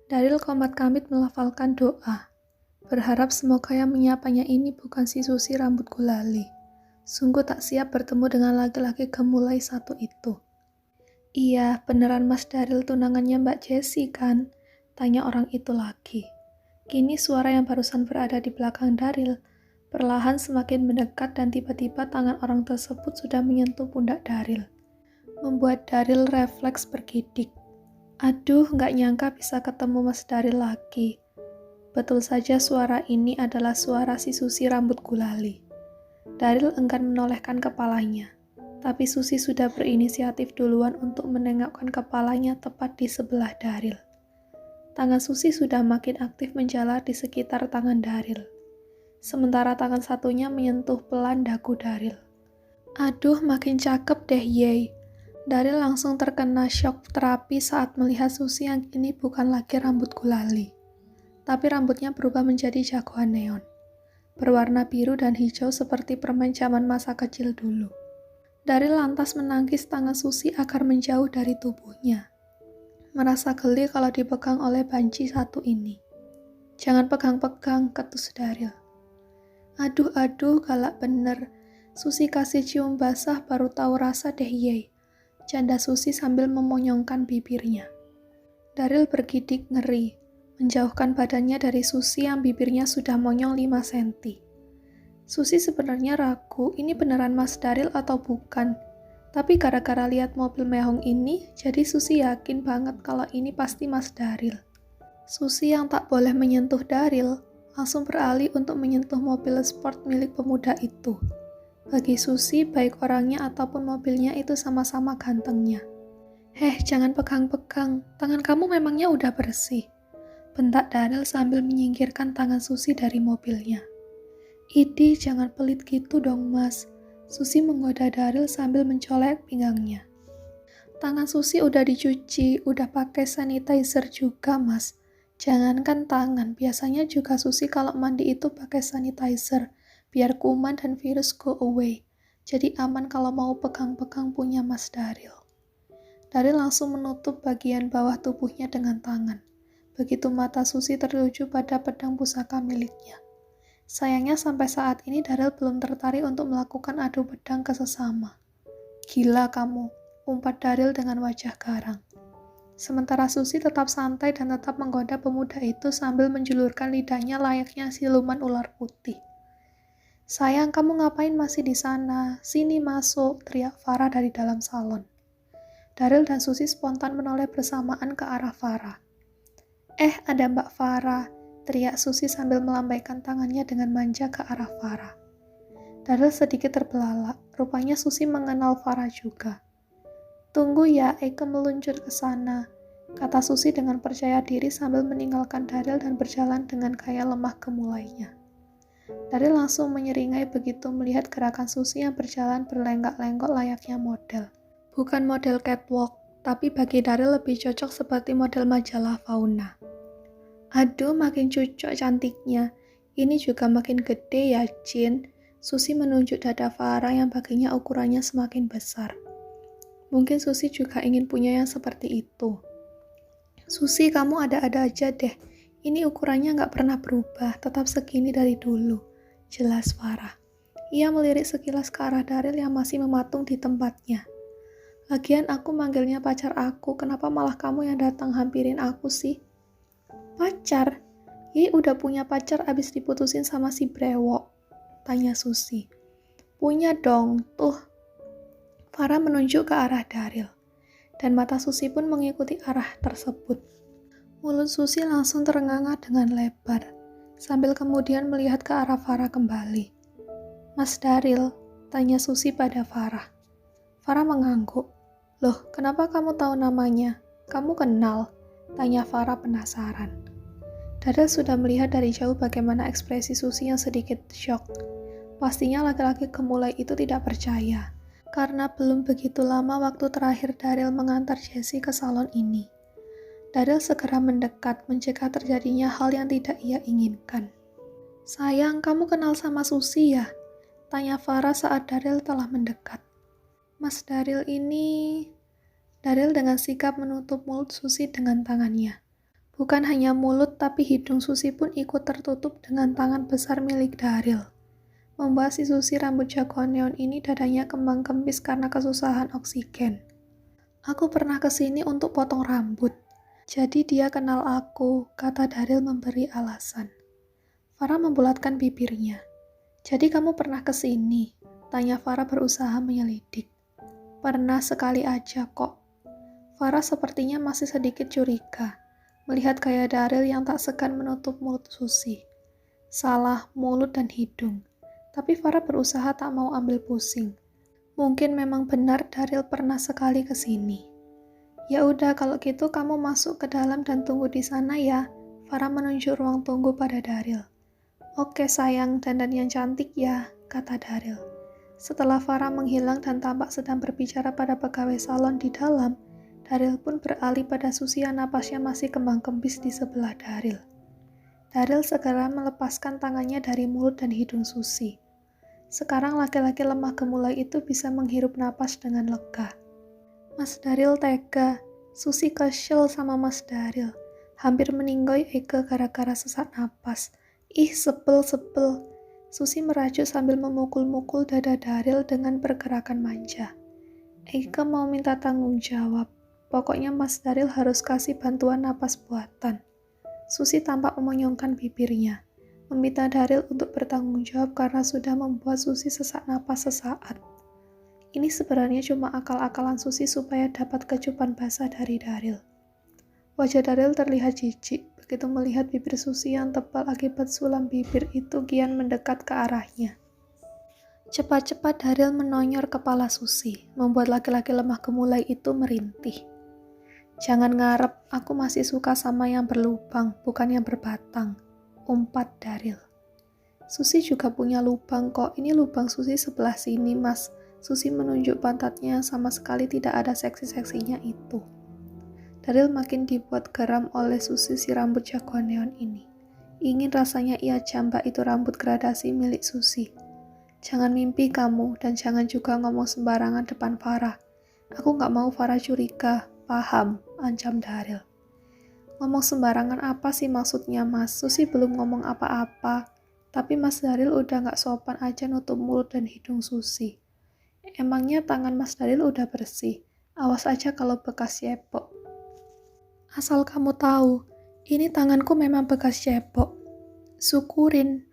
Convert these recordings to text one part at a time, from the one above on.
Daryl komat-kamit melafalkan doa, berharap semoga yang menyapanya ini bukan si Susi rambut gulali. Sungguh tak siap bertemu dengan laki-laki gemulai satu itu. Iya, beneran Mas Daryl tunangannya Mbak Jessie kan? Tanya orang itu lagi. Kini suara yang barusan berada di belakang Daryl perlahan semakin mendekat dan tiba-tiba tangan orang tersebut sudah menyentuh pundak Daryl. Membuat Daryl refleks bergidik. Aduh, nggak nyangka bisa ketemu Mas Daryl lagi. Betul saja suara ini adalah suara si Susi rambut gulali. Daryl enggan menolehkan kepalanya, tapi Susi sudah berinisiatif duluan untuk menengokkan kepalanya tepat di sebelah Daryl. Tangan Susi sudah makin aktif menjalar di sekitar tangan Daryl, sementara tangan satunya menyentuh pelan dagu Daryl. Aduh, makin cakep deh, yey. Daryl langsung terkena shock terapi saat melihat Susi yang kini bukan lagi rambut gulali, tapi rambutnya berubah menjadi jagoan neon, berwarna biru dan hijau seperti permen zaman masa kecil dulu. Daryl lantas menangkis tangan Susi agar menjauh dari tubuhnya, merasa geli kalau dipegang oleh banci satu ini. Jangan pegang-pegang, ketus Daryl. Aduh, galak bener. Susi kasih cium basah baru tahu rasa deh, yey. Canda Susi sambil memonyongkan bibirnya. Daryl bergidik ngeri, menjauhkan badannya dari Susi yang bibirnya sudah monyong 5 cm. Susi sebenarnya ragu ini beneran Mas Daryl atau bukan. Tapi gara-gara lihat mobil mehong ini, jadi Susi yakin banget kalau ini pasti Mas Daryl. Susi yang tak boleh menyentuh Daryl, langsung beralih untuk menyentuh mobil sport milik pemuda itu. Bagi Susi, baik orangnya ataupun mobilnya itu sama-sama gantengnya. Jangan pegang-pegang, tangan kamu memangnya udah bersih. Bentak Daryl sambil menyingkirkan tangan Susi dari mobilnya. Idih, jangan pelit gitu dong mas. Susi menggoda Daryl sambil mencolek pinggangnya. Tangan Susi udah dicuci, udah pakai sanitizer juga mas. Jangankan tangan, biasanya juga Susi kalau mandi itu pakai sanitizer. Biar kuman dan virus go away. Jadi aman kalau mau pegang-pegang punya Mas Daryl. Daryl langsung menutup bagian bawah tubuhnya dengan tangan. Begitu mata Susi tertuju pada pedang pusaka miliknya. Sayangnya sampai saat ini Daryl belum tertarik untuk melakukan adu pedang ke sesama. Gila kamu, umpat Daryl dengan wajah garang. Sementara Susi tetap santai dan tetap menggoda pemuda itu sambil menjulurkan lidahnya layaknya siluman ular putih. Sayang, kamu ngapain masih di sana? Sini masuk, teriak Farah dari dalam salon. Daryl dan Susi spontan menoleh bersamaan ke arah Farah. Ada Mbak Farah, teriak Susi sambil melambaikan tangannya dengan manja ke arah Farah. Daryl sedikit terbelalak, rupanya Susi mengenal Farah juga. Tunggu ya, Eke meluncur ke sana, kata Susi dengan percaya diri sambil meninggalkan Daryl dan berjalan dengan gaya lemah gemulainya. Daryl langsung menyeringai begitu melihat gerakan Susi yang berjalan berlenggak-lenggok layaknya model. Bukan model catwalk, tapi bagi Daryl lebih cocok seperti model majalah Fauna. Aduh, makin cucok cantiknya. Ini juga makin gede ya, Jin. Susi menunjuk dada Farah yang baginya ukurannya semakin besar. Mungkin Susi juga ingin punya yang seperti itu. Susi, kamu ada-ada aja deh. Ini ukurannya nggak pernah berubah, tetap segini dari dulu. Jelas Farah. Ia melirik sekilas ke arah Daryl yang masih mematung di tempatnya. Lagian aku manggilnya pacar aku, kenapa malah kamu yang datang hampirin aku sih? Pacar? Udah punya pacar abis diputusin sama si brewok? Tanya Susi. Punya dong, tuh. Farah menunjuk ke arah Daryl. Dan mata Susi pun mengikuti arah tersebut. Mulut Susi langsung terenganga dengan lebar, sambil kemudian melihat ke arah Farah kembali. Mas Daryl, tanya Susi pada Farah. Farah mengangguk. Loh, kenapa kamu tahu namanya? Kamu kenal? Tanya Farah penasaran. Daryl sudah melihat dari jauh bagaimana ekspresi Susi yang sedikit syok. Pastinya laki-laki gemulai itu tidak percaya, karena belum begitu lama waktu terakhir Daryl mengantar Jessie ke salon ini. Daryl segera mendekat mencegah terjadinya hal yang tidak ia inginkan. "Sayang, kamu kenal sama Susi ya?" tanya Farah saat Daryl telah mendekat. "Mas Daryl ini..." Daryl dengan sikap menutup mulut Susi dengan tangannya. Bukan hanya mulut, tapi hidung Susi pun ikut tertutup dengan tangan besar milik Daryl. Membuat si Susi rambut jagoan neon ini dadanya kembang kempis karena kesusahan oksigen. "Aku pernah kesini untuk potong rambut. Jadi dia kenal aku," kata Daryl memberi alasan. Farah membulatkan bibirnya. "Jadi kamu pernah kesini?" tanya Farah berusaha menyelidik. "Pernah sekali aja kok." Farah sepertinya masih sedikit curiga, melihat gaya Daryl yang tak segan menutup mulut Susi. Salah mulut dan hidung, tapi Farah berusaha tak mau ambil pusing. Mungkin memang benar Daryl pernah sekali ke sini. "Ya udah kalau gitu kamu masuk ke dalam dan tunggu di sana ya." Farah menunjuk ruang tunggu pada Daryl. "Oke sayang, dandan yang cantik ya," kata Daryl. Setelah Farah menghilang dan tampak sedang berbicara pada pegawai salon di dalam, Daryl pun beralih pada Susi yang napasnya masih kembang kempis di sebelah Daryl. Daryl segera melepaskan tangannya dari mulut dan hidung Susi. Sekarang laki-laki lemah gemulai itu bisa menghirup napas dengan lega. Mas Daryl tega. Susi kesel sama Mas Daryl. Hampir meninggoy Eke gara-gara sesak napas. Ih, sebel. Susi merajuk sambil memukul-mukul dada Daryl dengan pergerakan manja. Eke mau minta tanggung jawab. Pokoknya Mas Daryl harus kasih bantuan napas buatan. Susi tampak memonyongkan bibirnya, meminta Daryl untuk bertanggung jawab karena sudah membuat Susi sesak napas sesaat. Ini sebenarnya cuma akal-akalan Susi supaya dapat kecupan basah dari Daryl. Wajah Daryl terlihat jijik begitu melihat bibir Susi yang tebal akibat sulam bibir itu kian mendekat ke arahnya. Cepat-cepat Daryl menonyor kepala Susi, membuat laki-laki lemah gemulai itu merintih. "Jangan ngarep, aku masih suka sama yang berlubang, bukan yang berbatang," umpat Daryl. "Susi juga punya lubang kok, ini lubang Susi sebelah sini mas." Susi menunjuk pantatnya yang sama sekali tidak ada seksi-seksinya itu. Daryl makin dibuat geram oleh Susi si rambut jagoan neon ini. Ingin rasanya ia jambak itu rambut gradasi milik Susi. "Jangan mimpi kamu, dan jangan juga ngomong sembarangan depan Farah. Aku gak mau Farah curiga, paham?" ancam Daryl. "Ngomong sembarangan apa sih maksudnya mas? Susi belum ngomong apa-apa." Tapi Mas Daryl udah gak sopan aja nutup mulut dan hidung Susi. "Emangnya tangan Mas Daryl udah bersih? Awas aja kalau bekas cepok." "Asal kamu tahu, ini tanganku memang bekas cepok." "Syukurin."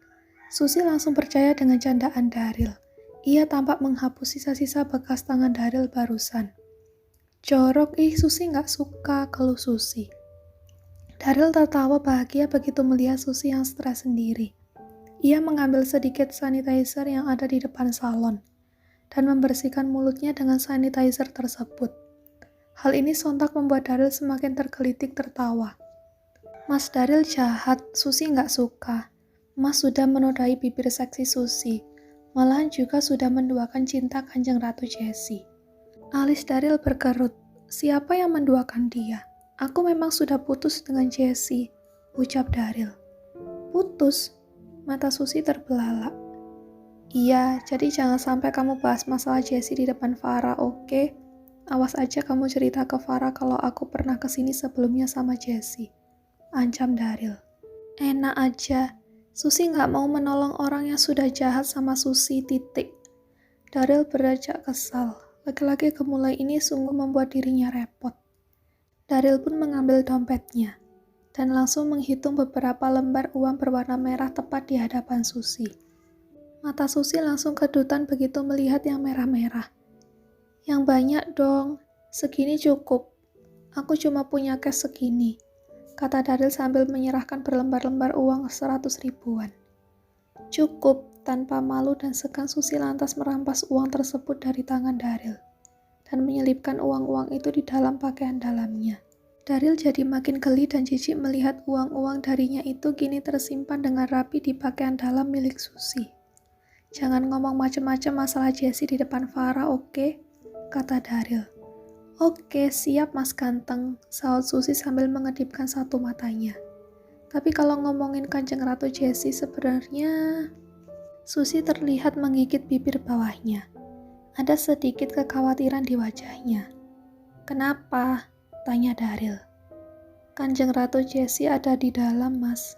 Susi langsung percaya dengan candaan Daryl. Ia tampak menghapus sisa-sisa bekas tangan Daryl barusan. "Jorok, Susi gak suka," keluh Susi. Daryl tertawa bahagia begitu melihat Susi yang stres sendiri. Ia mengambil sedikit sanitizer yang ada di depan salon dan membersihkan mulutnya dengan sanitizer tersebut. Hal ini sontak membuat Daryl semakin tergelitik tertawa. "Mas Daryl jahat, Susi gak suka. Mas sudah menodai bibir seksi Susi, malahan juga sudah menduakan cinta Kanjeng Ratu Jessie." Alis Daryl berkerut. "Siapa yang menduakan dia? Aku memang sudah putus dengan Jessie," ucap Daryl. "Putus?" Mata Susi terbelalak. "Iya, jadi jangan sampai kamu bahas masalah Jessie di depan Farah, oke? Awas aja kamu cerita ke Farah kalau aku pernah kesini sebelumnya sama Jessie," ancam Daryl. "Enak aja, Susi gak mau menolong orang yang sudah jahat sama Susi, titik." Daryl beranjak kesal. Laki-laki gemulai ini sungguh membuat dirinya repot. Daryl pun mengambil dompetnya dan langsung menghitung beberapa lembar uang berwarna merah tepat di hadapan Susi. Mata Susi langsung kedutan begitu melihat yang merah-merah. "Yang banyak dong, segini cukup. Aku cuma punya cash segini," kata Daryl sambil menyerahkan berlembar-lembar uang 100 ribuan. "Cukup." Tanpa malu dan segan Susi lantas merampas uang tersebut dari tangan Daryl dan menyelipkan uang-uang itu di dalam pakaian dalamnya. Daryl jadi makin geli dan jijik melihat uang-uang darinya itu kini tersimpan dengan rapi di pakaian dalam milik Susi. "Jangan ngomong macem-macem masalah Jessie di depan Farah, oke?" kata Daryl. "Oke, siap Mas Ganteng," saut Susi sambil mengedipkan satu matanya. "Tapi kalau ngomongin Kanjeng Ratu Jessie sebenarnya..." Susi terlihat menggigit bibir bawahnya. Ada sedikit kekhawatiran di wajahnya. "Kenapa?" tanya Daryl. "Kanjeng Ratu Jessie ada di dalam, Mas,"